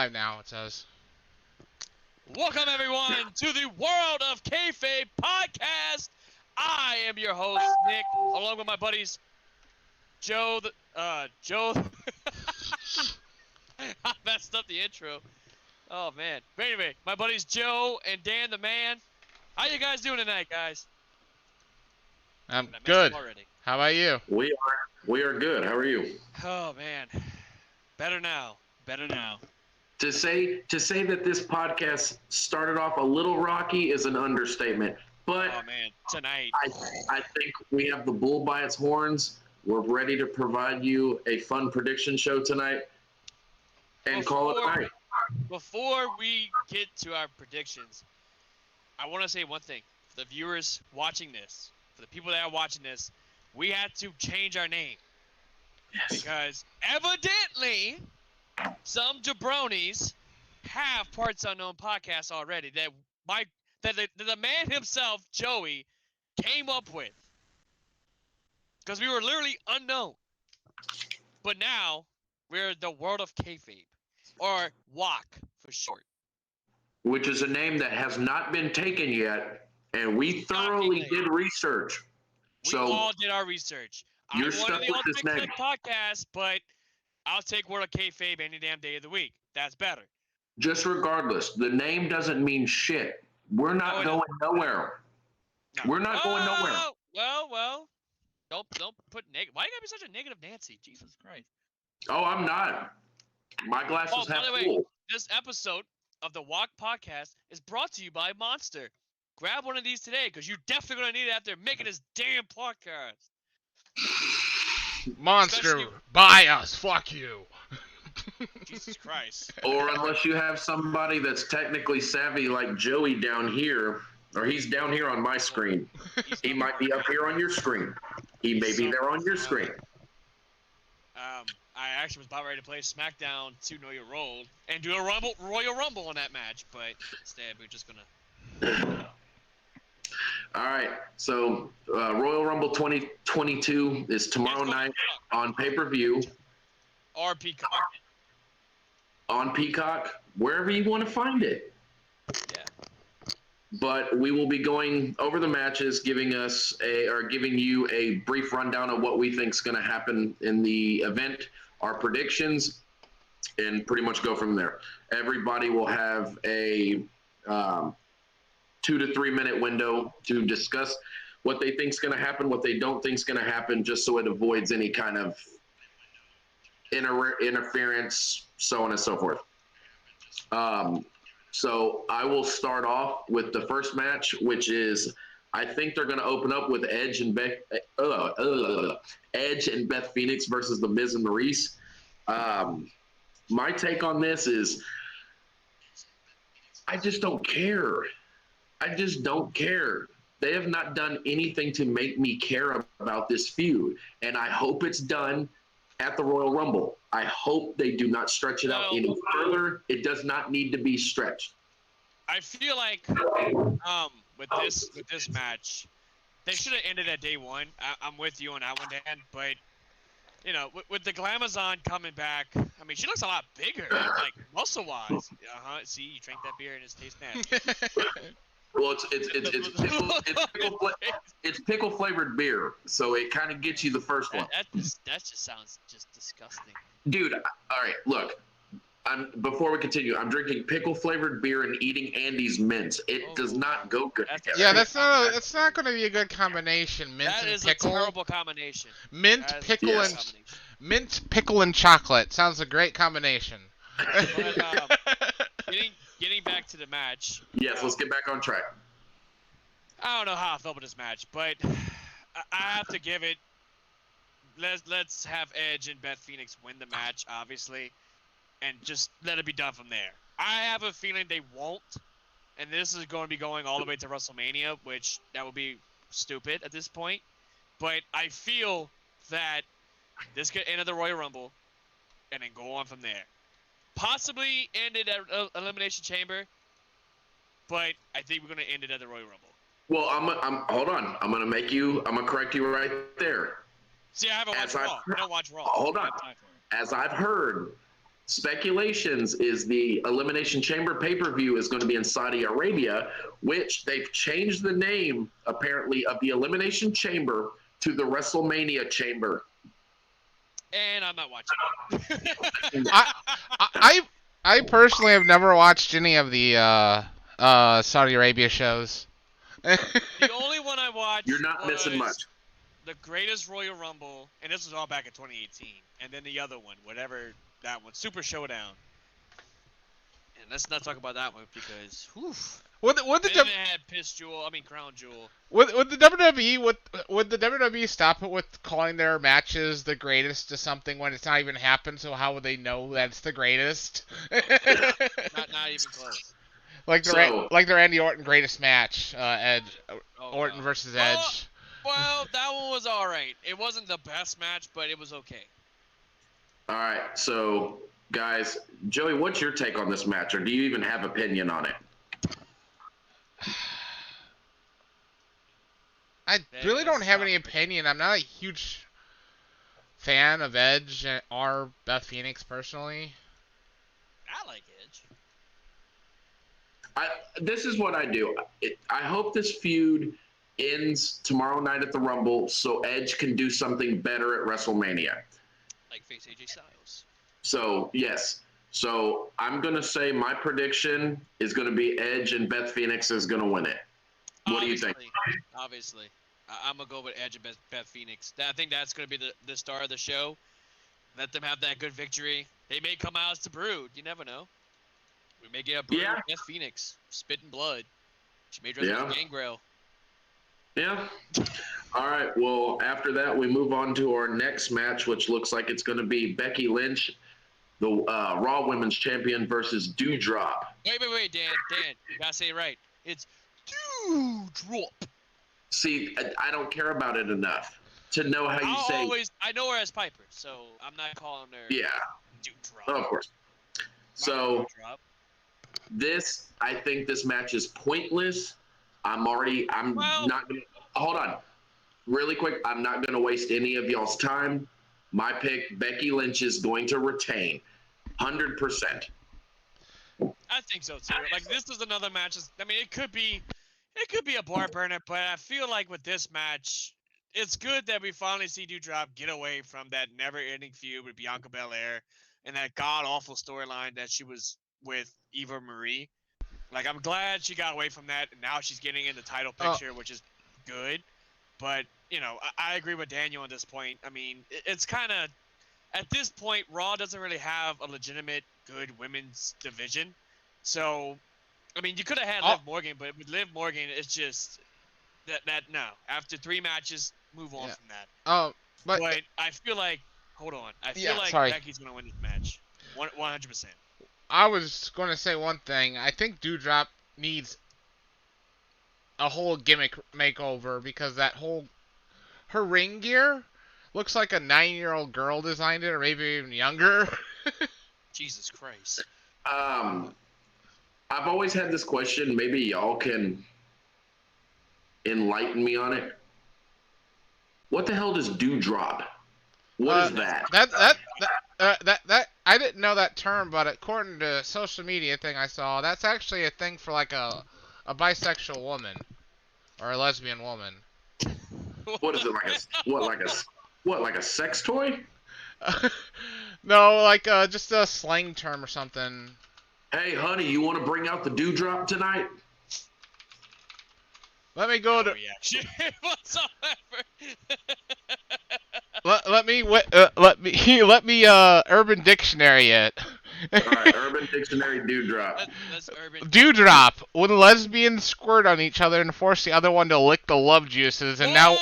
live now, it says. Welcome, everyone, to the World of Kayfabe podcast. I am your host, Nick, along with my buddies, Joe. I messed up the intro. Oh, man. But anyway, my buddies Joe and Dan the man. How you guys doing tonight, guys? I'm good. Already. How about you? We are good. How are you? Oh, man. Better now. To say that this podcast started off a little rocky is an understatement. But oh, man. Tonight. I think we have the bull by its horns. We're ready to provide you a fun prediction show tonight and call it a night. Before we get to our predictions, I want to say one thing. For the viewers watching this, for the people that are watching this, we had to change our name. Yes. Because evidently, some jabronis have Parts Unknown podcasts already that the man himself, Joey, came up with. Because we were literally unknown. But now, we're the World of Kayfabe. Or WOC for short. Which is a name that has not been taken yet, and we thoroughly did research. We all did our research. You're I wanted stuck the with this Ultimate name. Click podcast, but I'll take World of Kayfabe any damn day of the week. That's better. Just regardless, the name doesn't mean shit. We're not going nowhere. No. We're not going nowhere. Well. Don't put negative. Why you gotta be such a negative Nancy? Jesus Christ. Oh, I'm not. My glass is half by the way, full. this episode of the WOC podcast is brought to you by Monster. Grab one of these today, because you're definitely gonna need it after making this damn podcast. Monster, buy us. Fuck you. Jesus Christ. Or unless you have somebody that's technically savvy like Joey down here, or he's down here on my screen. He might be up here on your screen. He may be there on your screen. I actually was about ready to play SmackDown 2 Know Your Role and do a Royal Rumble in that match, but instead we're just gonna. All right, so Royal Rumble 2022 is tomorrow night on pay-per-view. Or Peacock. On Peacock, wherever you want to find it. Yeah. But we will be going over the matches, giving you a brief rundown of what we think is going to happen in the event, our predictions, and pretty much go from there. Everybody will have a 2 to 3 minute window to discuss what they think is going to happen, what they don't think is going to happen, just so it avoids any kind of interference, so on and so forth. So I will start off with the first match, which is, I think they're going to open up with Edge and Beth Phoenix versus The Miz and Maurice. My take on this is, I just don't care. They have not done anything to make me care about this feud, and I hope it's done at the Royal Rumble. I hope they do not stretch it out any further. It does not need to be stretched. I feel like with this match, they should have ended at day one. I'm with you on that one, Dan. But you know, with the Glamazon coming back, I mean, she looks a lot bigger, like muscle-wise. See, you drank that beer and it tastes nasty. Well, it's pickle flavored beer, so it kind of gets you the first one. That just sounds just disgusting. Dude, all right, look. Before we continue, I'm drinking pickle flavored beer and eating Andy's mints. It does not go good together. Yeah, that's not going to be a good combination. Mint that and is pickle. a terrible combination. Mint, pickle, and chocolate sounds a great combination. But, getting back to the match. Yes, let's get back on track. I don't know how I felt about this match, but I have to give it. Let's have Edge and Beth Phoenix win the match, obviously, and just let it be done from there. I have a feeling they won't, and this is going to be going all the way to WrestleMania, which that would be stupid at this point. But I feel that this could end at the Royal Rumble, and then go on from there. Possibly end it at Elimination Chamber, but I think we're going to end it at the Royal Rumble. Well, hold on. I'm gonna correct you right there. See, I haven't watched Raw. I don't watch Raw. Hold on. As I've heard, speculations is the Elimination Chamber pay-per-view is going to be in Saudi Arabia, which they've changed the name, apparently, of the Elimination Chamber to the WrestleMania Chamber. And I'm not watching it. I personally have never watched any of the Saudi Arabia shows. The only one I watched You're not missing much. The Greatest Royal Rumble, and this was all back in 2018. And then the other one, whatever that one, Super Showdown. And let's not talk about that one because, whew. Would the Then it had Crown Jewel. would the WWE stop it with calling their matches the greatest to something when it's not even happened? So how would they know that it's the greatest? Not even close. Like the Randy Orton greatest match, Edge, Orton versus Edge. Well, that one was all right. It wasn't the best match, but it was okay. All right, so guys, Joey, what's your take on this match, or do you even have opinion on it? I really don't have any opinion. I'm not a huge fan of Edge or Beth Phoenix personally. I like Edge. This is what I do. I hope this feud ends tomorrow night at the Rumble so Edge can do something better at WrestleMania. Like face AJ Styles. So, yes. So, I'm going to say my prediction is going to be Edge and Beth Phoenix is going to win it. What do you think? Obviously. I'm going to go with Edge and Beth Phoenix. I think that's going to be the star of the show. Let them have that good victory. They may come out as the Brood. You never know. We may get a Brood with Beth Phoenix. Spitting blood. She may dress like a gangrel. Yeah. All right. Well, after that, we move on to our next match, which looks like it's going to be Becky Lynch, the Raw Women's Champion, versus Doudrop. Wait, Dan. You got to say it right. It's Doudrop. See, I don't care about it enough to know how you say. I know her as Piper, so I'm not calling her. Yeah. Doudrop. Oh, of course. So I think this match is pointless. Hold on. Really quick, I'm not going to waste any of y'all's time. My pick, Becky Lynch is going to retain. 100%. I think so, too. Like, this is another match. I mean, it could be a bar burner, but I feel like with this match, it's good that we finally see Doudrop get away from that never-ending feud with Bianca Belair and that god-awful storyline that she was with Eva Marie. Like, I'm glad she got away from that, and now she's getting in the title picture, which is good. But, you know, I agree with Daniel on this point. I mean, it's kind of, at this point, Raw doesn't really have a legitimate good women's division. So, I mean, you could have had Liv Morgan, but with Liv Morgan, it's just that no. After 3 matches, move on from that. But I feel like, hold on. I feel like Becky's going to win this match. 100%. I was going to say one thing. I think Doudrop needs a whole gimmick makeover because her ring gear looks like a 9-year-old girl designed it, or maybe even younger. Jesus Christ. I've always had this question. Maybe y'all can enlighten me on it. What the hell does Doudrop? What is that? That I didn't know that term, but according to a social media thing I saw, that's actually a thing for like a bisexual woman or a lesbian woman. What is it, like a sex toy? No, like just a slang term or something. Hey, honey, you want to bring out the Doudrop tonight? Let me go to. Whatsoever. Let me Urban Dictionary it. All right, Urban Dictionary Doudrop. That's Urban. Doudrop, when lesbians squirt on each other and force the other one to lick the love juices, and now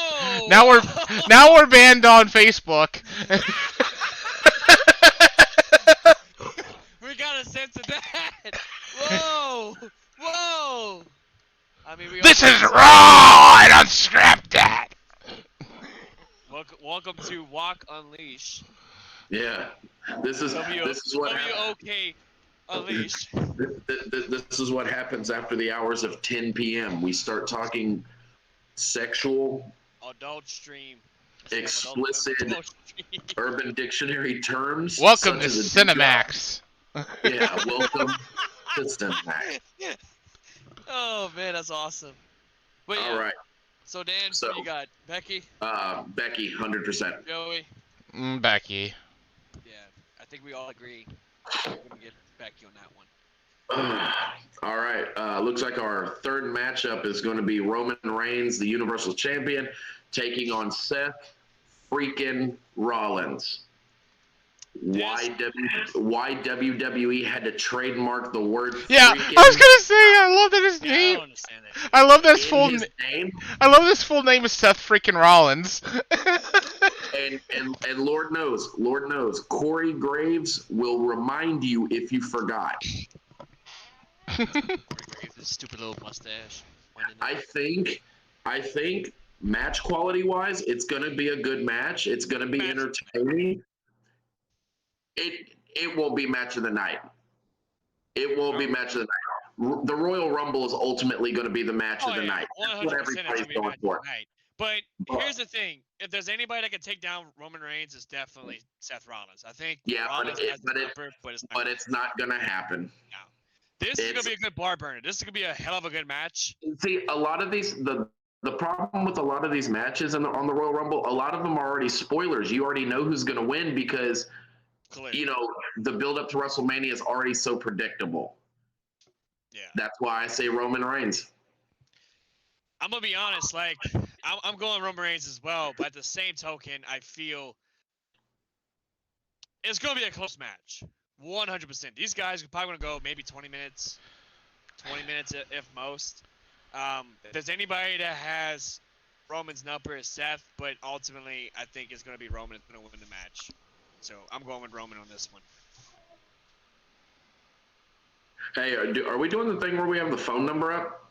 we're banned on Facebook. We gotta censor that. Whoa. I mean, this is raw and unscripted. Welcome to Walk Unleash. Yeah, this is what WOK Unleashed. This is what happens after the hours of 10 p.m. We start talking sexual. Adult stream. explicit Urban Dictionary terms. Welcome to such as a Cinemax. Yeah, welcome to Cinemax. Oh man, that's awesome. But yeah. All right. So Dan, So- who you got? Becky, Becky, 100%. Joey. Becky. Yeah, I think we all agree. We're gonna get Becky on that one. All right. Looks like our third matchup is going to be Roman Reigns, the Universal Champion, taking on Seth freaking Rollins. Why WWE had to trademark the word Yeah, freaking I was gonna say I love that his Yeah, I name. don't understand that. I love that his in full. his name? I love this full name is Seth freaking Rollins. And Lord knows, Corey Graves will remind you if you forgot. This stupid little mustache. I think match quality wise, it's gonna be a good match. It's gonna be entertaining. It won't be match of the night. It won't be match of the night. The Royal Rumble is ultimately going to be the match of the night. That's what 100% everybody's going for. But here's the thing: if there's anybody that can take down Roman Reigns, it's definitely Seth Rollins. I think. Yeah, Rollins has the upper, but it's not going to happen. No. This is gonna be a good bar burner. This is gonna be a hell of a good match. See, a lot of these the problem with a lot of these matches on the Royal Rumble, a lot of them are already spoilers. You already know who's going to win because you know the build up to WrestleMania is already so predictable. Yeah. That's why I say Roman Reigns. I'm gonna be honest, like I'm going Roman Reigns as well, but at the same token, I feel it's gonna be a close match. 100%. These guys are probably gonna go maybe 20 minutes if most. If there's anybody that has Roman's number, is Seth, but ultimately I think it's gonna be Roman that's gonna win the match. So I'm going with Roman on this one. Hey, are we doing the thing where we have the phone number up?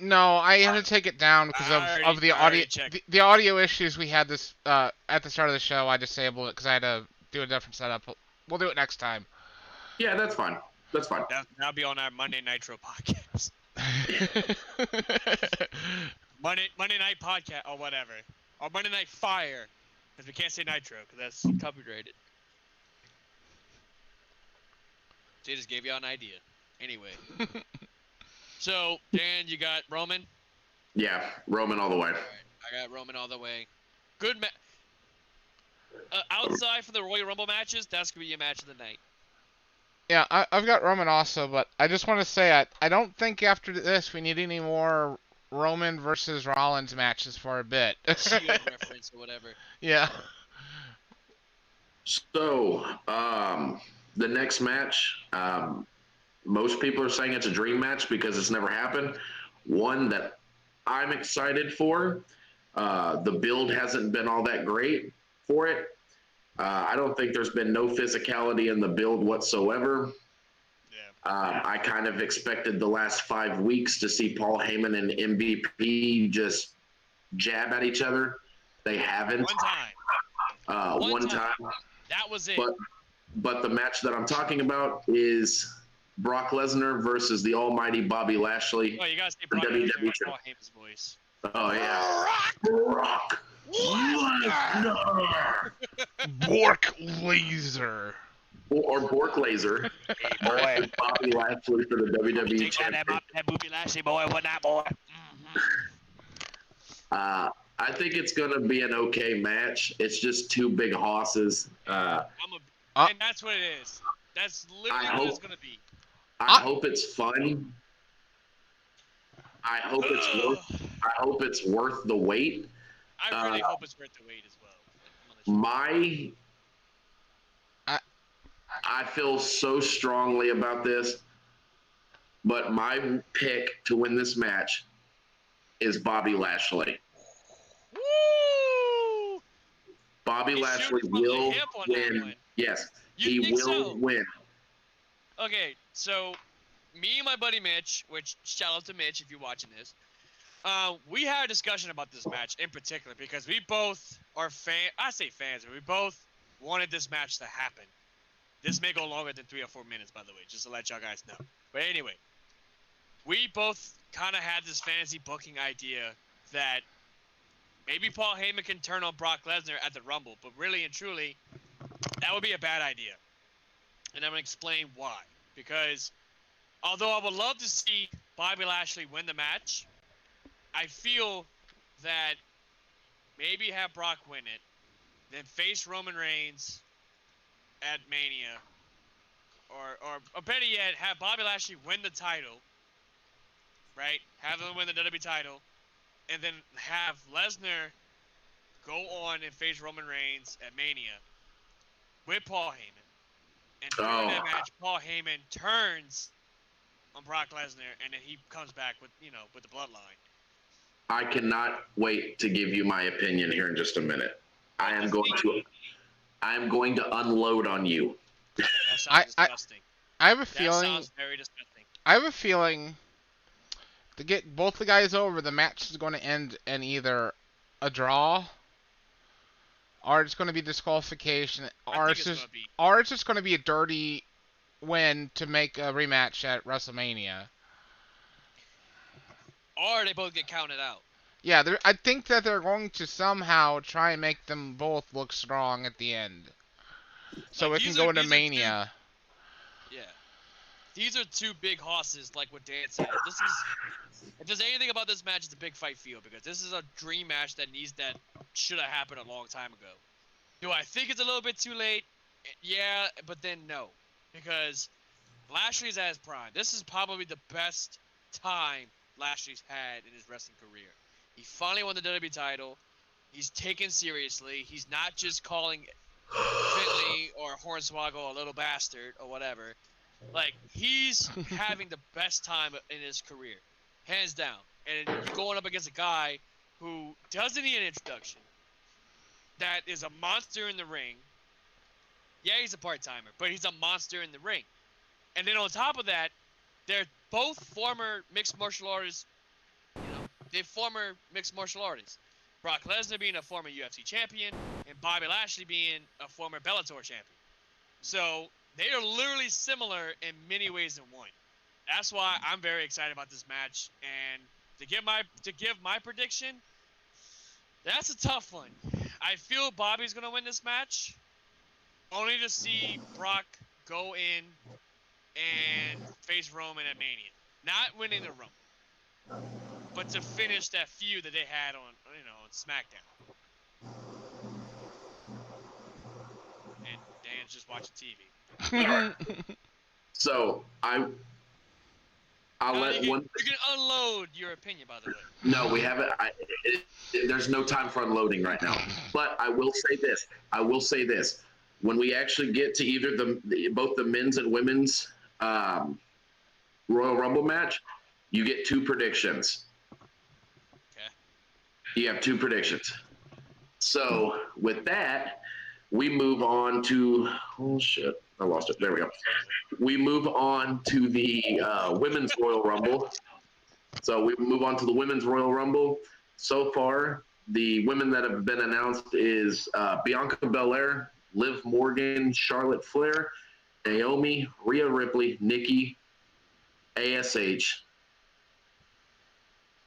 No, I had to take it down because of the audio. The audio issues we had this at the start of the show. I disabled it because I had to do a different setup. We'll do it next time. Yeah, that's fine. That's fine. That'll be on our Monday Nitro podcast. Monday Night podcast or whatever, or Monday Night Fire, because we can't say Nitro because that's copyrighted. Jay just gave you an idea. Anyway. So, Dan, you got Roman? Yeah, Roman all the way. All right, I got Roman all the way. Good outside for the Royal Rumble matches, that's going to be your match of the night. Yeah, I've got Roman also, but I just want to say I don't think after this we need any more Roman versus Rollins matches for a bit. Shield reference or whatever. Yeah. So, the next match, most people are saying it's a dream match because it's never happened. One that I'm excited for. The build hasn't been all that great for it. I don't think there's been no physicality in the build whatsoever. Yeah. I kind of expected the last 5 weeks to see Paul Heyman and MVP just jab at each other. They haven't. One time. That was it. But the match that I'm talking about is Brock Lesnar versus the almighty Bobby Lashley. Oh, you gotta say Brock Lesnar Paul Heyman's voice. Oh, yeah. Brock Lesnar. Bork Laser. Or Bork Laser. Boy. Bobby Lashley for the WWE Championship. That Bobby Lashley boy, what that boy? I think it's going to be an okay match. It's just two big hosses. And that's what it is. That's literally what it's going to be. I hope it's fun. I hope it's worth the wait. I really hope it's worth the wait as well. I feel so strongly about this, but my pick to win this match is Bobby Lashley. Woo! Bobby Lashley will win. Yes, he will win. Okay, so me and my buddy Mitch, which shout out to Mitch if you're watching this, we had a discussion about this match in particular because we both are fans, but we both wanted this match to happen. This may go longer than 3 or 4 minutes, by the way, just to let y'all guys know. But anyway, we both kind of had this fantasy booking idea that Maybe Paul Heyman can turn on Brock Lesnar at the Rumble, but really and truly, that would be a bad idea. And I'm going to explain why. Because although I would love to see Bobby Lashley win the match, I feel that maybe have Brock win it, then face Roman Reigns at Mania, or better yet, have Bobby Lashley win the title, right? Have him win the WWE title, and then have Lesnar go on and face Roman Reigns at Mania with Paul Heyman. And during that match, Paul Heyman turns on Brock Lesnar, and then he comes back with the bloodline. I cannot wait to give you my opinion here in just a minute. I am going to unload on you. That sounds disgusting. I have a feeling. That sounds very disgusting. I have a feeling to get both the guys over, the match is going to end in either a draw, or it's going to be disqualification, or it's just going to be a dirty win to make a rematch at WrestleMania. Or they both get counted out. Yeah, I think that they're going to somehow try and make them both look strong at the end, so it can go into Mania. Yeah, these are two big horses, like what Dan said. If there's anything about this match, it's a big fight feel, because this is a dream match that should have happened a long time ago. Do I think it's a little bit too late? Yeah, but then no, because Lashley's at his prime. This is probably the best time Lashley's had in his wrestling career. He finally won the WWE title. He's taken seriously. He's not just calling Finley or Hornswoggle a little bastard or whatever. Like, he's having the best time in his career, hands down. And you're going up against a guy who doesn't need an introduction, that is a monster in the ring. Yeah, he's a part-timer, but he's a monster in the ring. And then on top of that, they're both former mixed martial artists. They're former mixed martial artists. Brock Lesnar being a former UFC champion, and Bobby Lashley being a former Bellator champion. So they are literally similar in many ways than one. That's why I'm very excited about this match. And to give my prediction, that's a tough one. I feel Bobby's gonna win this match, only to see Brock go in and face Roman at Mania. Not winning the Rumble, but to finish that feud that they had on SmackDown. And Dan's just watching TV. So I'll let you one. You can unload your opinion, by the way. No, we haven't. There's no time for unloading right now. But I will say this. When we actually get to either both the men's and women's Royal Rumble match, you get two predictions. Okay. You have two predictions. So with that, we move on to I lost it. There we go. We move on to the women's Royal Rumble. So we move on to the women's Royal Rumble. So far, the women that have been announced is Bianca Belair, Liv Morgan, Charlotte Flair, Naomi, Rhea Ripley, Nikki ASH,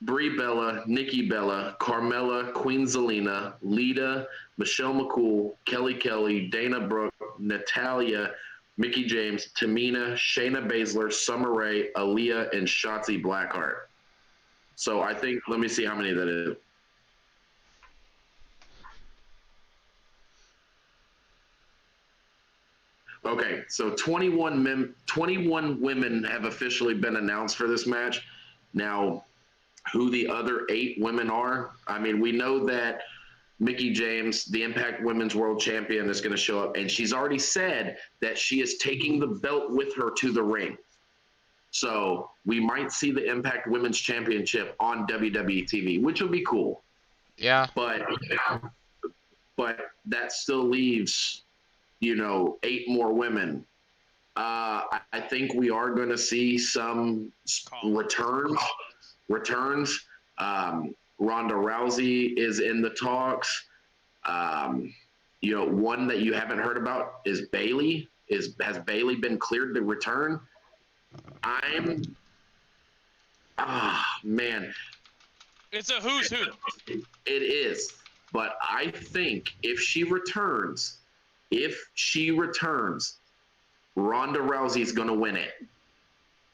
Brie Bella, Nikki Bella, Carmella, Queen Zelina, Lita, Michelle McCool, Kelly, Dana Brooke, Natalia, Mickie James, Tamina, Shayna Baszler, Summer Rae, Aaliyah, and Shotzi Blackheart. So I think, let me see how many that is. Okay, so 21 women have officially been announced for this match. Now, who the other 8 women are, I mean, we know that Mickie James, the Impact Women's World Champion, is going to show up, and she's already said that she is taking the belt with her to the ring. So we might see the Impact Women's Championship on WWE TV, which would be cool. Yeah. But that still leaves, 8 more women. I think we are going to see some returns. Ronda Rousey is in the talks. One that you haven't heard about is Bayley. Has Bayley been cleared to return? Man. It's a who's who. It is. But I think if she returns, Ronda Rousey's going to win it.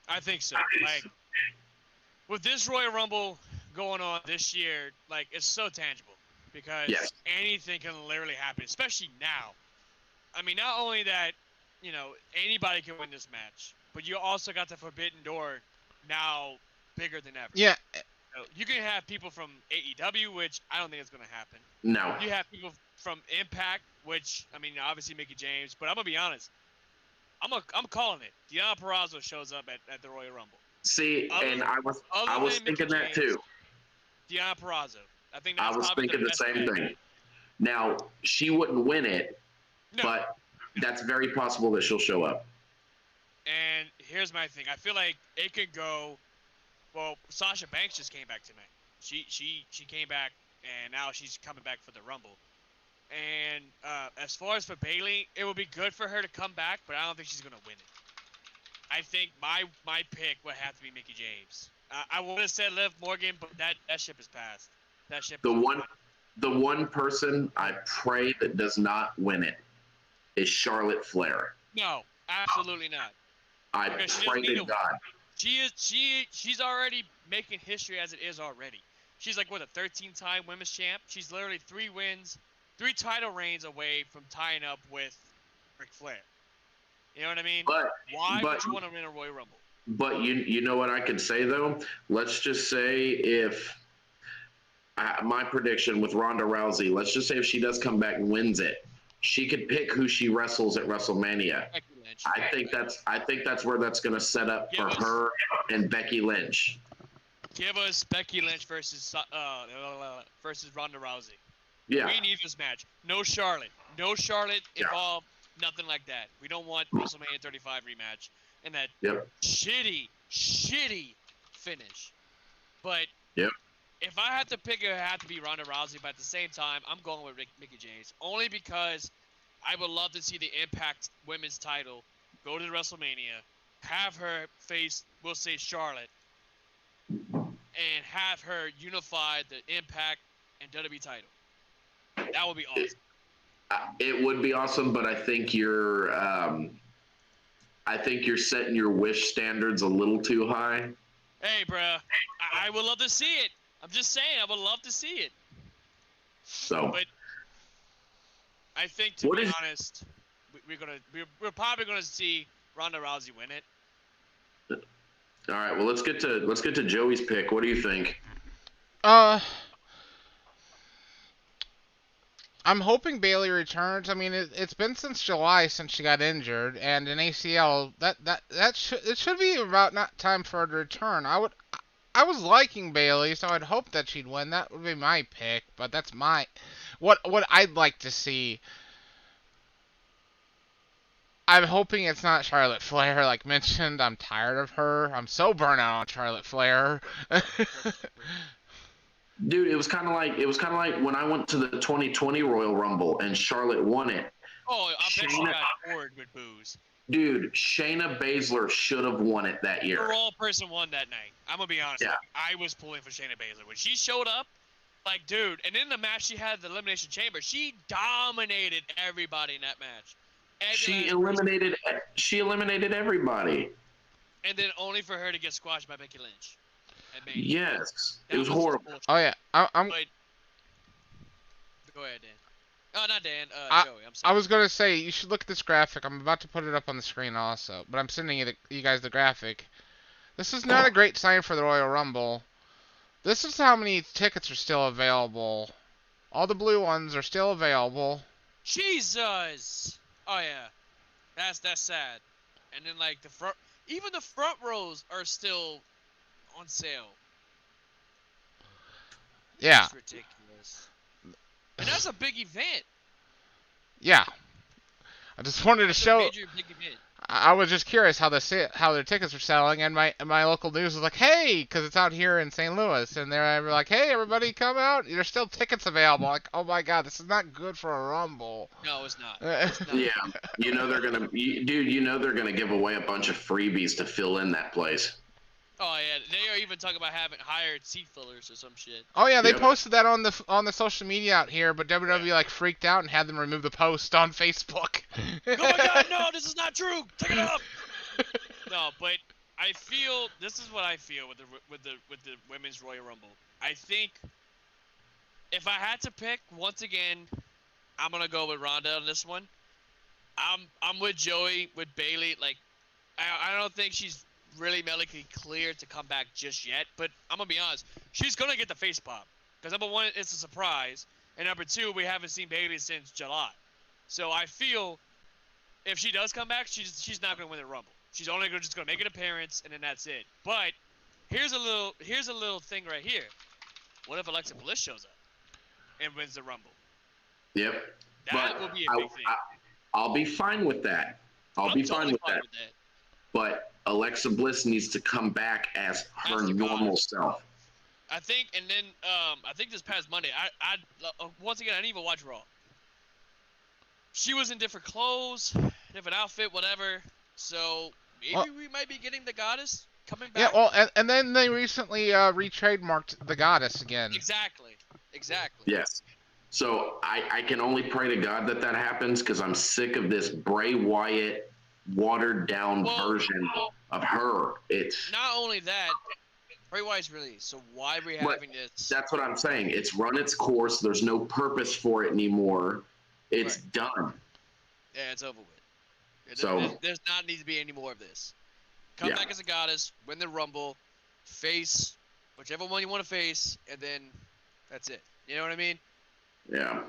I think so. Like, with this Royal Rumble going on this year, like, it's so tangible because Yes. anything can literally happen, especially now. I mean, not only that, anybody can win this match, but you also got the Forbidden Door now bigger than ever. Yeah. You can have people from AEW, which I don't think is going to happen. No. You have people from Impact, which, I mean, obviously Mickey James, but I'm going to be honest. I'm calling it. Deonna Purrazzo shows up at the Royal Rumble. See, and I was thinking that too. Deonna Purrazzo. I think I that's was probably thinking the same thing. Now, she wouldn't win it, but that's very possible that she'll show up. And here's my thing. I feel like it could go. Well, Sasha Banks just came back tonight. She came back, and now she's coming back for the Rumble. And as far as for Bayley, it would be good for her to come back, but I don't think she's gonna win it. I think my pick would have to be Mickey James. I would have said Liv Morgan, but that ship is passed. That ship. The one person I pray that does not win it is Charlotte Flair. No, absolutely not. I pray to God. She's already making history as it is already. She's like, what, a 13-time women's champ? She's literally 3 wins, 3 title reigns away from tying up with Ric Flair. You know what I mean? Why would you want to win a Royal Rumble? But you know what I could say, though? Let's just say if my prediction with Ronda Rousey, let's just say if she does come back and wins it, she could pick who she wrestles at WrestleMania. I think that's where that's going to set up for her and Becky Lynch. Give us Becky Lynch versus Ronda Rousey. Yeah. We need this match. No Charlotte involved. Nothing like that. We don't want WrestleMania 35 rematch and that shitty finish. But if I had to pick, it would have to be Ronda Rousey. But at the same time, I'm going with Mickey James only because I would love to see the Impact Women's title go to WrestleMania, have her face, we'll say Charlotte, and have her unify the Impact and WWE title. That would be awesome. It would be awesome, but I think you're setting your wish standards a little too high. Hey, bruh, I would love to see it. I'm just saying, I would love to see it. So, but I think, to be honest, we're probably gonna see Ronda Rousey win it. All right, well let's get to Joey's pick. What do you think? I'm hoping Bayley returns. I mean, it's been since July since she got injured, and an ACL. It should be about not time for her to return. I was liking Bayley, so I'd hope that she'd win. That would be my pick, but that's what I'd like to see. I'm hoping it's not Charlotte Flair, like mentioned. I'm tired of her. I'm so burnt out on Charlotte Flair. Dude, it was kind of like when I went to the 2020 Royal Rumble and Charlotte won it. Oh, I bet she got bored with booze. Dude, Shayna Baszler should have won it that year. The Raw person won that night. I'm gonna be honest. Yeah. I was pulling for Shayna Baszler when she showed up. Like, dude, and in the match she had the Elimination Chamber, she dominated everybody in that match. She eliminated everybody. And then only for her to get squashed by Becky Lynch. Yes, it was horrible. Oh yeah, I'm. But, go ahead, Dan. Oh, not Dan. Joey. I'm sorry. I was gonna say you should look at this graphic. I'm about to put it up on the screen also, but I'm sending you guys the graphic. This is not a great sign for the Royal Rumble. This is how many tickets are still available. All the blue ones are still available. Jesus. Oh yeah, that's sad. And then like even the front rows are still on sale. Yeah. That's ridiculous. And that's a big event. Yeah. I just wanted to show. Major big event. I was just curious how their tickets were selling, and my local news was like, hey, because it's out here in St. Louis, and they're like, hey, everybody, come out. There's still tickets available. Like, oh my God, this is not good for a Rumble. No, it's not. Yeah, they're gonna give away a bunch of freebies to fill in that place. Oh yeah, they are even talking about having hired seat fillers or some shit. Oh yeah, they Yep. posted that on the social media out here, but WWE Yeah. like freaked out and had them remove the post on Facebook. Oh my God, no, this is not true. Take it off. No, but I feel this is what I feel with the women's Royal Rumble. I think if I had to pick once again, I'm gonna go with Ronda on this one. I'm with Joey with Bailey. Like I don't think she's really medically cleared to come back just yet. But I'm gonna be honest, she's gonna get the face pop because number one, it's a surprise, and number two, we haven't seen Bailey since July. So I feel if she does come back, she's not gonna win the Rumble. She's only just gonna make an appearance and then that's it. But here's a little thing right here. What if Alexa Bliss shows up and wins the Rumble? Yep. That But will be a big thing. I'll be fine with that. I'll be totally fine with that. But Alexa Bliss needs to come back as her As the normal goddess. self. I think, and then I think this past Monday, I once again I didn't even watch Raw. She was in different clothes, different outfit, whatever. So maybe we might be getting the goddess coming back. Yeah, well, and then they recently re-trademarked the goddess again. Exactly. Yes. So I can only pray to God that happens because I'm sick of this Bray Wyatt watered down version of her. It's not only that, Bray Wyatt's released. So why are we having this? That's what I'm saying. It's run its course. There's no purpose for it anymore. It's done. Yeah, it's over with. So there's not need to be any more of this. Come back as a goddess, win the Rumble, face whichever one you want to face, and then that's it. You know what I mean? Yeah.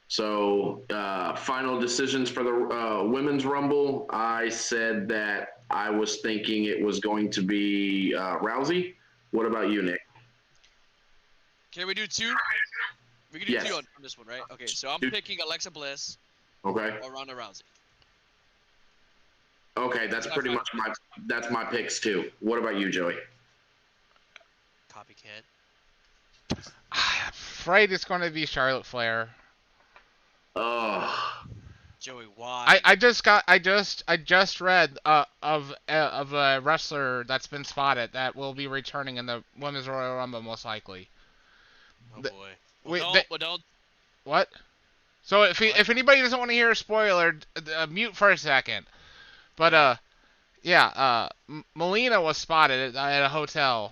So, final decisions for the Women's Rumble. I said that I was thinking it was going to be Rousey. What about you, Nick? Can we do two? We can do two on this one, right? Okay, so I'm picking Alexa Bliss. Okay. Or Ronda Rousey. Okay, that's pretty much my picks too. What about you, Joey? Copycat. I'm afraid it's going to be Charlotte Flair. Oh. Joey, why? I just read of a wrestler that's been spotted that will be returning in the Women's Royal Rumble most likely. Oh boy. Don't. What? So if anybody doesn't want to hear a spoiler, mute for a second. But Melina was spotted at a hotel.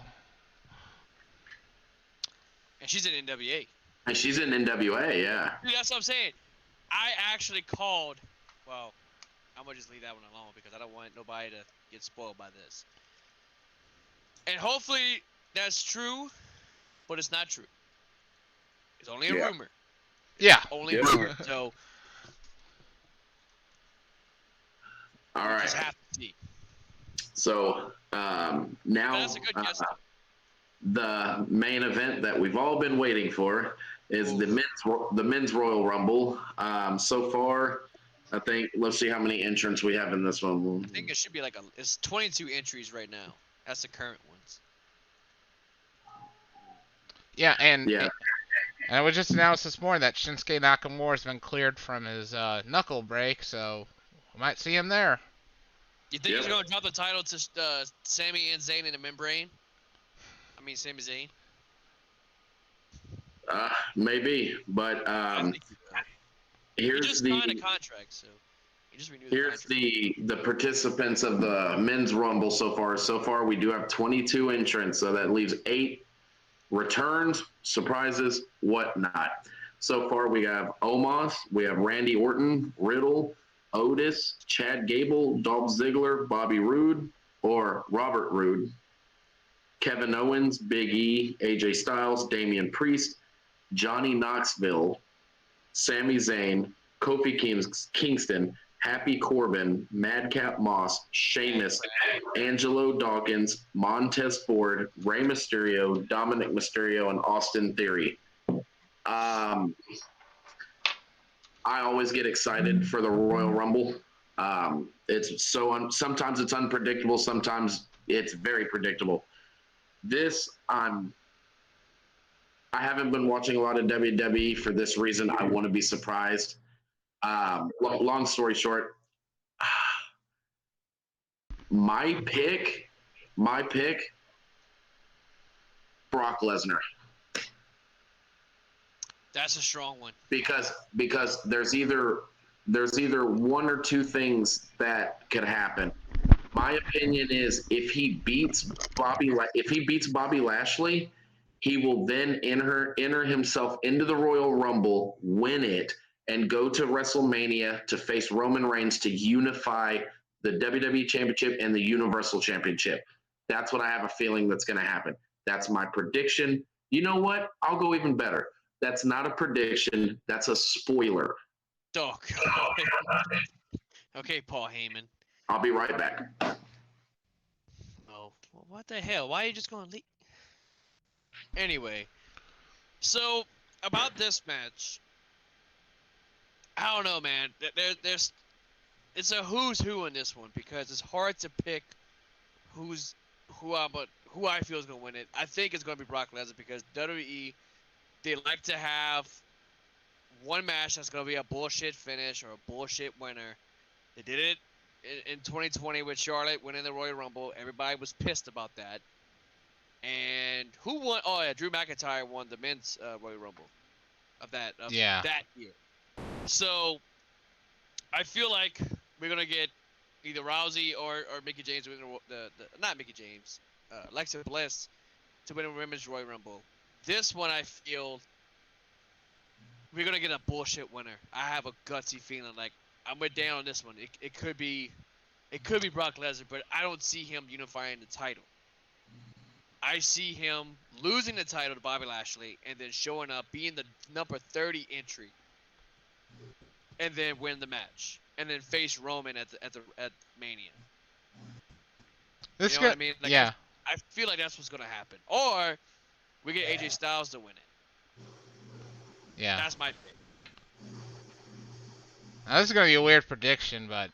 And she's in NWA. And she's in NWA, yeah. Dude, that's what I'm saying. I actually called. Well, I'm gonna just leave that one alone because I don't want nobody to get spoiled by this. And hopefully that's true, but it's not true. It's only a rumor. Yeah. Only a rumor. So. All right. Just have to see. So now That's a good guess. The main event that we've all been waiting for is the men's Royal Rumble. So far, I think let's see how many entrants we have in this one. I think it should be like it's 22 entries right now. That's the current ones. Yeah, and it was just announced this morning that Shinsuke Nakamura has been cleared from his knuckle break, so we might see him there. You think he's going to drop the title to Sami and Zayn in the membrane? I mean, Sami Zayn. Maybe, but here's signed a contract, so he just renewed the participants of the men's Rumble so far. So far, we do have 22 entrants, so that leaves 8 returns, surprises, whatnot. So far, we have Omos, we have Randy Orton, Riddle, Otis, Chad Gable, Dolph Ziggler, Bobby Roode, or Robert Roode, Kevin Owens, Big E, AJ Styles, Damian Priest, Johnny Knoxville, Sami Zayn, Kofi Kingston, Happy Corbin, Madcap Moss, Sheamus, Angelo Dawkins, Montez Ford, Rey Mysterio, Dominic Mysterio, and Austin Theory. I always get excited for the Royal Rumble. It's sometimes it's unpredictable, sometimes it's very predictable. I haven't been watching a lot of WWE for this reason. I want to be surprised. Long story short, my pick My pick, Brock Lesnar. That's a strong one. Because there's either one or two things that could happen. My opinion is if he beats Bobby Lashley, he will then enter himself into the Royal Rumble, win it, and go to WrestleMania to face Roman Reigns to unify the WWE Championship and the Universal Championship. That's what I have a feeling that's going to happen. That's my prediction. You know what? I'll go even better. That's not a prediction. That's a spoiler. Oh, okay, Paul Heyman. I'll be right back. Oh, what the hell? Why are you just going to leave? Anyway, so about this match, I don't know, man. It's a who's who in this one because it's hard to pick who I feel is gonna win it. I think it's gonna be Brock Lesnar because WWE, they like to have one match that's gonna be a bullshit finish or a bullshit winner. They did it in 2020 with Charlotte winning the Royal Rumble. Everybody was pissed about that. And who won? Oh yeah, Drew McIntyre won the men's Royal Rumble of that year. So I feel like we're gonna get either Rousey or Mickie James winning not Mickie James, Alexa Bliss to win the women's Royal Rumble. This one I feel we're gonna get a bullshit winner. I have a gutsy feeling like I'm with Dan on this one. It could be Brock Lesnar, but I don't see him unifying the title. I see him losing the title to Bobby Lashley and then showing up, being the number 30 entry, and then win the match, and then face Roman at Mania. You know what I mean? Like, yeah. I feel like that's what's gonna happen. Or we get AJ Styles to win it. Yeah. That's my pick. Now, this is gonna be a weird prediction, but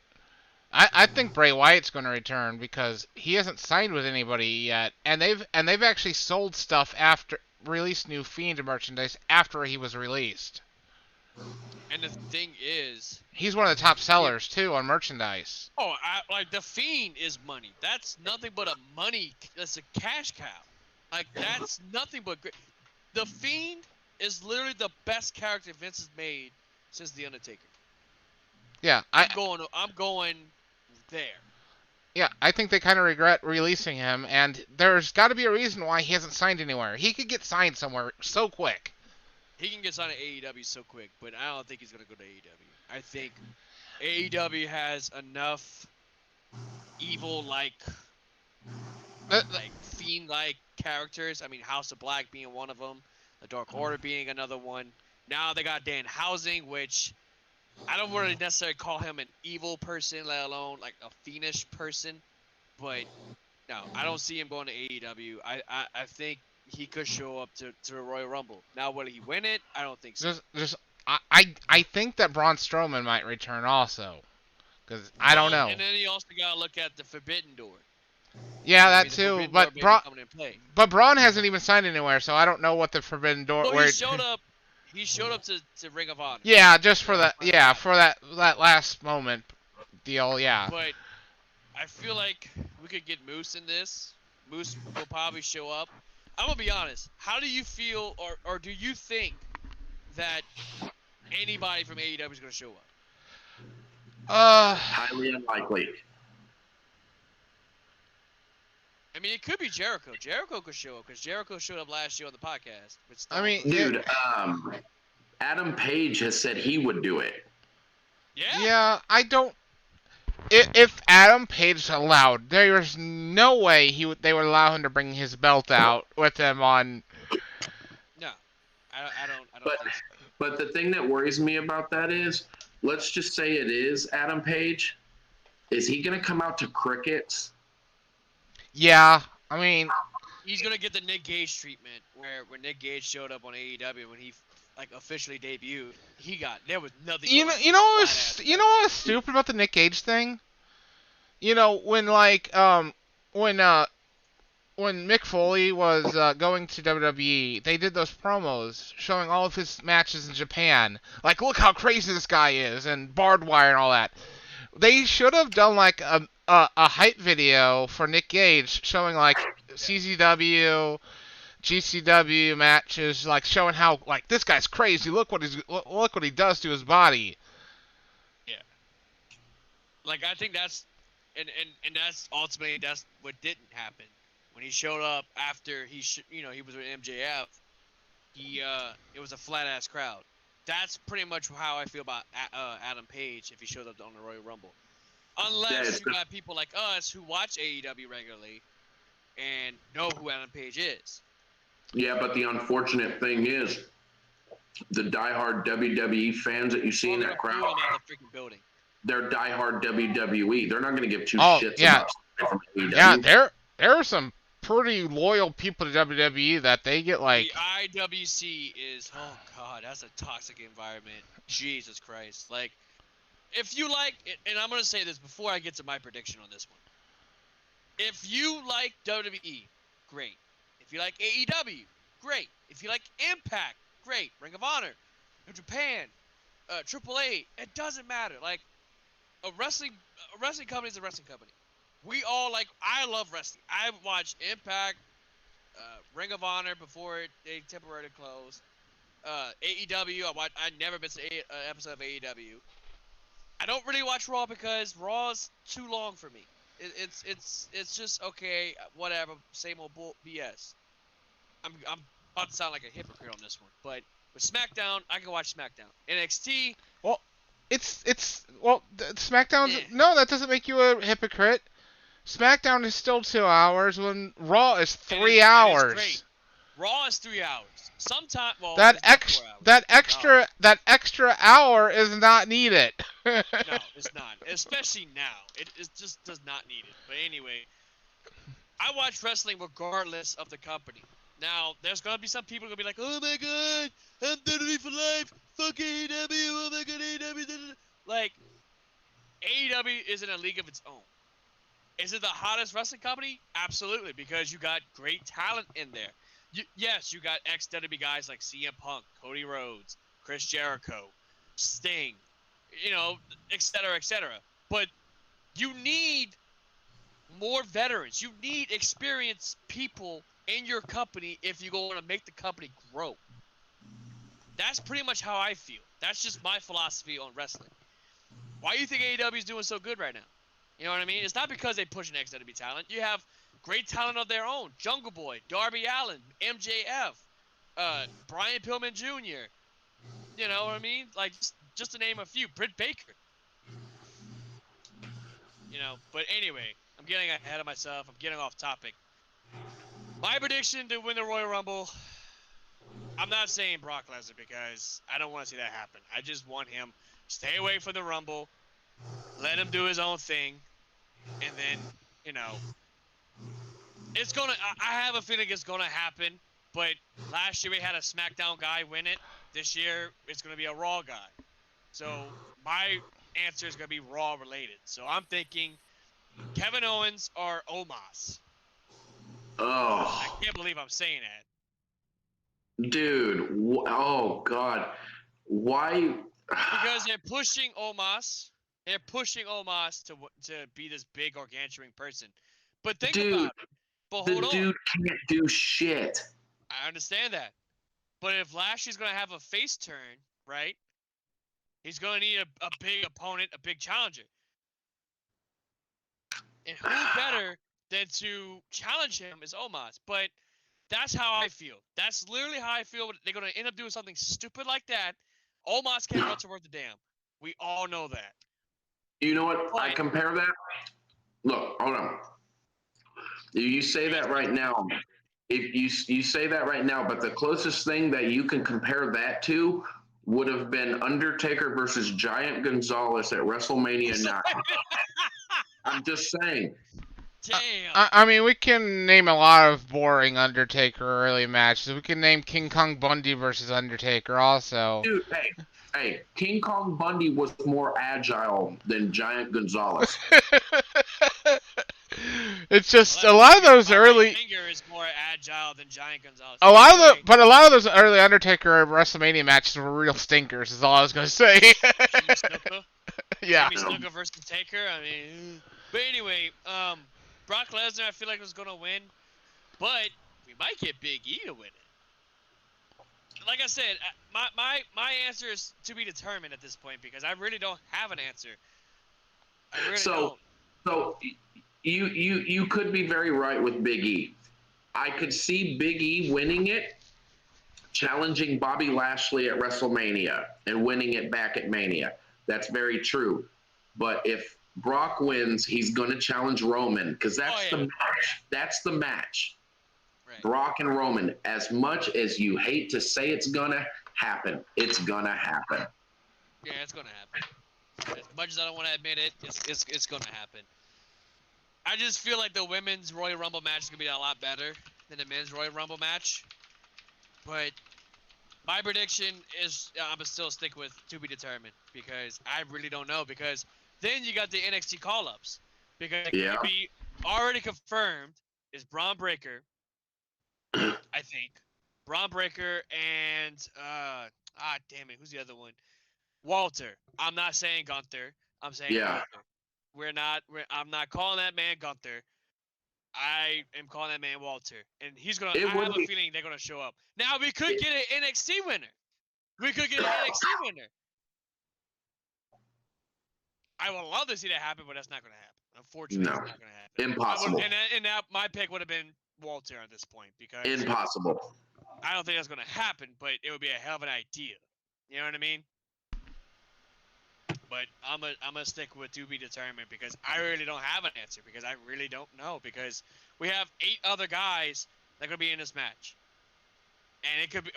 I think Bray Wyatt's going to return because he hasn't signed with anybody yet, and they've actually sold stuff after released new Fiend merchandise after he was released. And the thing is, he's one of the top sellers too on merchandise. Oh, like the Fiend is money. That's nothing but a money. That's a cash cow. Like that's nothing but great. The Fiend is literally the best character Vince has made since The Undertaker. Yeah, I'm going there. Yeah, I think they kind of regret releasing him, and there's got to be a reason why he hasn't signed anywhere. He could get signed somewhere so quick. He can get signed to AEW so quick, but I don't think he's going to go to AEW. I think AEW has enough evil-like, Fiend-like characters. I mean, House of Black being one of them, the Dark Order being another one. Now they got Dan Housing, which I don't really necessarily call him an evil person, let alone like a fiendish person. But no, I don't see him going to AEW. I think he could show up to the Royal Rumble. Now, will he win it? I don't think so. I think that Braun Strowman might return also, because I don't know. And then you also gotta look at the Forbidden Door. Yeah, that too. But Braun hasn't even signed anywhere, so I don't know what the Forbidden Door. Well, he showed up. He showed up to Ring of Honor. Yeah, just for that. Yeah, for that last moment deal. Yeah. But I feel like we could get Moose in this. Moose will probably show up. I'm gonna be honest. How do you feel, or do you think that anybody from AEW is gonna show up? Highly unlikely. I mean, it could be Jericho. Jericho could show up because Jericho showed up last year on the podcast. I mean, dude, Adam Page has said he would do it. Yeah. Yeah, I don't. If Adam Page allowed, there's no way they would allow him to bring his belt out with him on. No, I don't. But think so. But the thing that worries me about that is, let's just say it is Adam Page. Is he gonna come out to crickets? Yeah, I mean, he's gonna get the Nick Gage treatment, where when Nick Gage showed up on AEW when he like officially debuted, there was nothing. You know what was stupid about the Nick Gage thing? You know when when Mick Foley was going to WWE, they did those promos showing all of his matches in Japan. Like, look how crazy this guy is, and barbed wire and all that. They should have done like a hype video for Nick Gage showing like CZW, GCW matches, like showing how like this guy's crazy. Look what he does to his body. Yeah. Like I think that's and that's ultimately that's what didn't happen when he showed up after he he was with MJF. It was a flat ass crowd. That's pretty much how I feel about Adam Page if he shows up on the Royal Rumble. Unless you got people like us who watch AEW regularly and know who Adam Page is. Yeah, but the unfortunate thing is, the diehard WWE fans that you see in that crowd, the freaking building. They're diehard WWE. They're not going to give two shits about from AEW. Yeah, there are some pretty loyal people to WWE that they get like. The IWC is, oh god, that's a toxic environment. Jesus Christ. Like, if you like, and I'm going to say this before I get to my prediction on this one. If you like WWE, great. If you like AEW, great. If you like Impact, great. Ring of Honor, New Japan, AAA, it doesn't matter. Like, a wrestling company is a wrestling company. We all like, I love wrestling. I watched Impact, Ring of Honor before they temporarily closed. AEW, I never missed an episode of AEW. I don't really watch Raw because Raw's too long for me. It's just okay, whatever, same old BS. I'm about to sound like a hypocrite on this one, but with SmackDown, I can watch SmackDown. NXT, well, SmackDown. Yeah. No, that doesn't make you a hypocrite. SmackDown is still 2 hours when Raw is 3 hours. Great. Raw is 3 hours. Sometimes, well, that extra hour is not needed. No, it's not. Especially now, it just does not need it. But anyway, I watch wrestling regardless of the company. Now, there's gonna be some people gonna be like, "Oh my god, I'm WWE for life. Fuck AEW. Oh my god, AEW." Like, AEW is in a league of its own. Is it the hottest wrestling company? Absolutely, because you got great talent in there. Yes, you got ex-WWE guys like CM Punk, Cody Rhodes, Chris Jericho, Sting, et cetera, et cetera. But you need more veterans. You need experienced people in your company if you want to make the company grow. That's pretty much how I feel. That's just my philosophy on wrestling. Why do you think AEW is doing so good right now? You know what I mean? It's not because they push an ex-WWE talent. You have great talent of their own. Jungle Boy, Darby Allin, MJF, Brian Pillman Jr. You know what I mean? Like, just to name a few. Britt Baker. But anyway, I'm getting ahead of myself. I'm getting off topic. My prediction to win the Royal Rumble, I'm not saying Brock Lesnar because I don't want to see that happen. I just want him to stay away from the Rumble, let him do his own thing, and then, it's gonna. I have a feeling it's gonna happen. But last year we had a SmackDown guy win it. This year it's gonna be a Raw guy. So my answer is gonna be Raw related. So I'm thinking Kevin Owens or Omos. Oh, I can't believe I'm saying that. Dude, oh god, why? Because they're pushing Omos. They're pushing Omos to be this big gargantuan person. But think about it. But hold on. Dude can't do shit. I understand that. But if Lashley's going to have a face turn, right? He's going to need a big opponent, a big challenger. And who better than to challenge him is Omos. But that's how I feel. That's literally how I feel. They're going to end up doing something stupid like that. Omos can't run to worth the damn. We all know that. You know what? I compare that. Look, hold on. You say that right now. If you say that right now, but the closest thing that you can compare that to would have been Undertaker versus Giant Gonzalez at WrestleMania 9. I'm just saying. Damn. I mean, we can name a lot of boring Undertaker early matches. We can name King Kong Bundy versus Undertaker also. Dude, hey, King Kong Bundy was more agile than Giant Gonzalez. It's just a lot of those early. Finger is more agile than Giant Gonzalez. A lot of those early Undertaker WrestleMania matches were real stinkers. Is all I was gonna say. Jimmy Snuka? Yeah. Jimmy Snuka versus Taker. I mean, But anyway, Brock Lesnar, I feel like was gonna win, but we might get Big E to win it. Like I said, my answer is to be determined at this point because I really don't have an answer. I really So, don't. so you could be very right with Big E. I could see Big E winning it, challenging Bobby Lashley at WrestleMania and winning it back at Mania. That's very true. But if Brock wins, he's going to challenge Roman because that's the match. That's the match. Right. Brock and Roman. As much as you hate to say it's going to happen, it's going to happen. Yeah, it's gonna happen. As much as I don't want to admit it, it's gonna happen. I just feel like the women's Royal Rumble match is gonna be a lot better than the men's Royal Rumble match. But my prediction is I'm gonna still stick with to be determined because I really don't know. Because then you got the NXT call-ups. Because it Yeah. could be already confirmed is Braun Breaker, I think. Braun Breaker and damn it, who's the other one? Walter. I'm not saying Gunther. I'm saying Yeah. Walter. I'm not calling that man Gunther. I am calling that man Walter, and I It would have a be. feeling they're gonna show up. Now we could get an NXT winner. We could get an NXT winner. I would love to see that happen, but that's not gonna happen. Unfortunately, No. it's not gonna happen. Impossible. And now my pick would have been Walter at this point because Impossible. I don't think that's gonna happen, but it would be a hell of an idea. You know what I mean? But I'm gonna stick with to be determined because I really don't have an answer because I really don't know because we have 8 other guys that are gonna be in this match, and it could be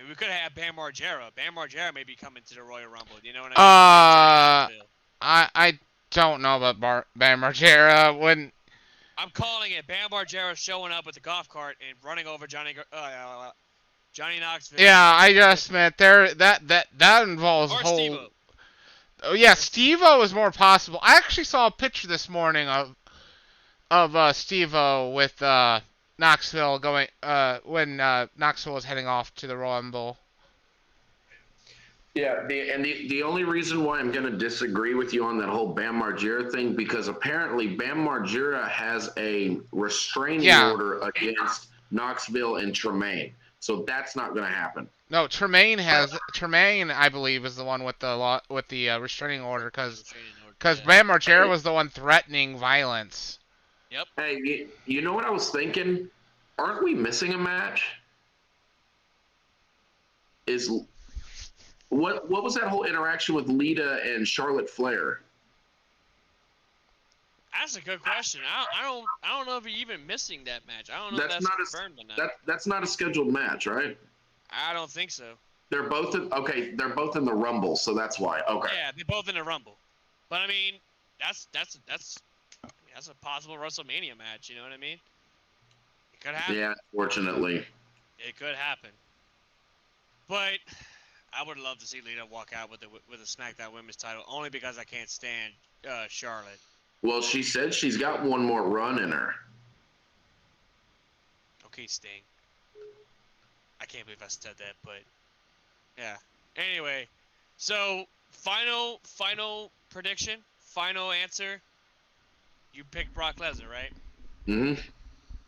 we could have Bam Margera. Bam Margera may be coming to the Royal Rumble. You know what I mean? I don't know about Bam Margera. When I'm calling it Bam Margera showing up with the golf cart and running over Johnny Knoxville. yeah, I just meant that involves Or whole. Steve-O. Oh yeah, Steve-O is more possible. I actually saw a picture this morning of Steve-O with Knoxville going when Knoxville was heading off to the Royal Rumble. Yeah, the only reason why I'm going to disagree with you on that whole Bam Margera thing because apparently Bam Margera has a restraining order against Knoxville and Tremaine, so that's not going to happen. No, Tremaine, I believe, is the one with the restraining order because Bam Margera was the one threatening violence. Yep. Hey, you know what I was thinking? Aren't we missing a match? What was that whole interaction with Lita and Charlotte Flair? That's a good question. I don't know if you're even missing that match. I don't know if that's confirmed or not. That's not a scheduled match, right? I don't think so. They're both in the Rumble, so that's why. Okay. Yeah, they're both in the Rumble. But I mean, that's a possible WrestleMania match. You know what I mean? It could happen. Yeah, fortunately. It could happen. But I would love to see Lita walk out with a SmackDown Women's title, only because I can't stand Charlotte. Well, she said she's got one more run in her. Okay, Sting. I can't believe I said that, but yeah. Anyway, so final prediction, final answer. You picked Brock Lesnar, right? Mm-hmm.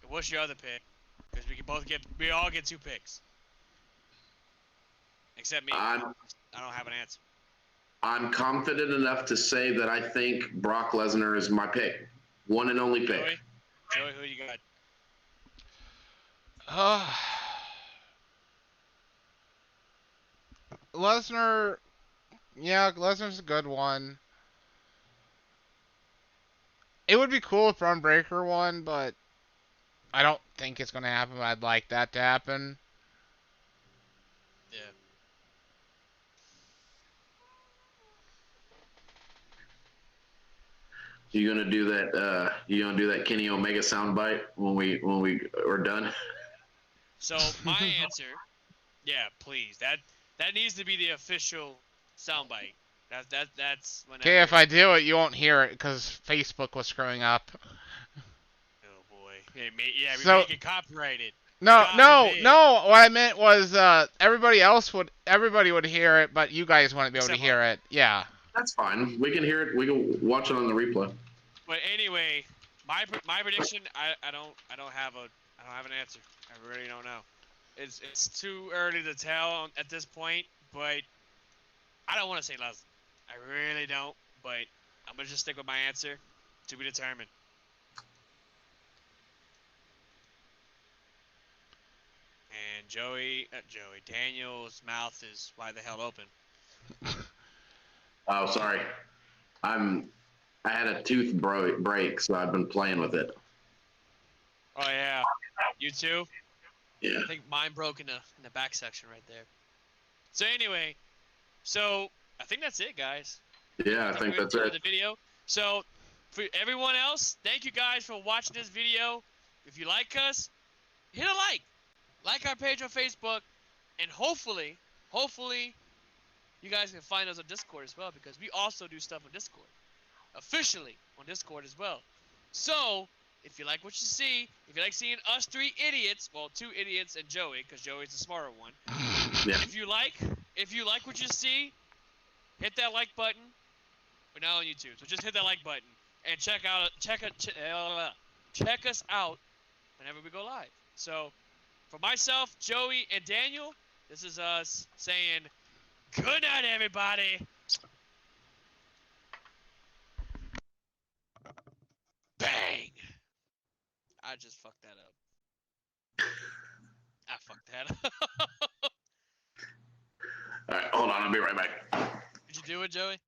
What's your other pick? Because we all get 2 picks. Except me. I don't have an answer. I'm confident enough to say that I think Brock Lesnar is my pick. One and only pick. Joey, who you got? Lesnar, yeah, Lesnar's a good one. It would be cool if Braun Breaker won, but I don't think it's going to happen. I'd like that to happen. Yeah. You gonna do that? You gonna do that Kenny Omega soundbite when we are done? So my answer, yeah, please. That needs to be the official soundbite. That's when. Okay, if I do it, you won't hear it because Facebook was screwing up. Oh boy. We make it copyrighted. No. What I meant was everybody would hear it, but you guys wouldn't be able to hear it. Yeah. That's fine. We can hear it. We can watch it on the replay. But anyway, my prediction, I don't have an answer. I really don't know. It's too early to tell at this point, but I don't want to say Lesnar. I really don't, but I'm gonna just stick with my answer. To be determined. And Daniel's mouth is wide the hell open. Oh, sorry. I had a tooth break, so I've been playing with it. Oh yeah, you too. Yeah. I think mine broke in the back section right there. So anyway, I think that's it, guys. Yeah, I think that's for it. the video. So for everyone else, thank you guys for watching this video. If you like us, hit a like our page on Facebook, and hopefully you guys can find us on Discord as well, because we also do stuff on Discord, officially on Discord as well. So if you like what you see, if you like seeing us three idiots, well, two idiots and Joey, because Joey's the smarter one. Yeah. If you like what you see, hit that like button. We're now on YouTube, so just hit that like button and check us out whenever we go live. So for myself, Joey, and Daniel, this is us saying good night, everybody. Bang! I just fucked that up. I fucked that up. All right, hold on. I'll be right back. Did you do it, Joey?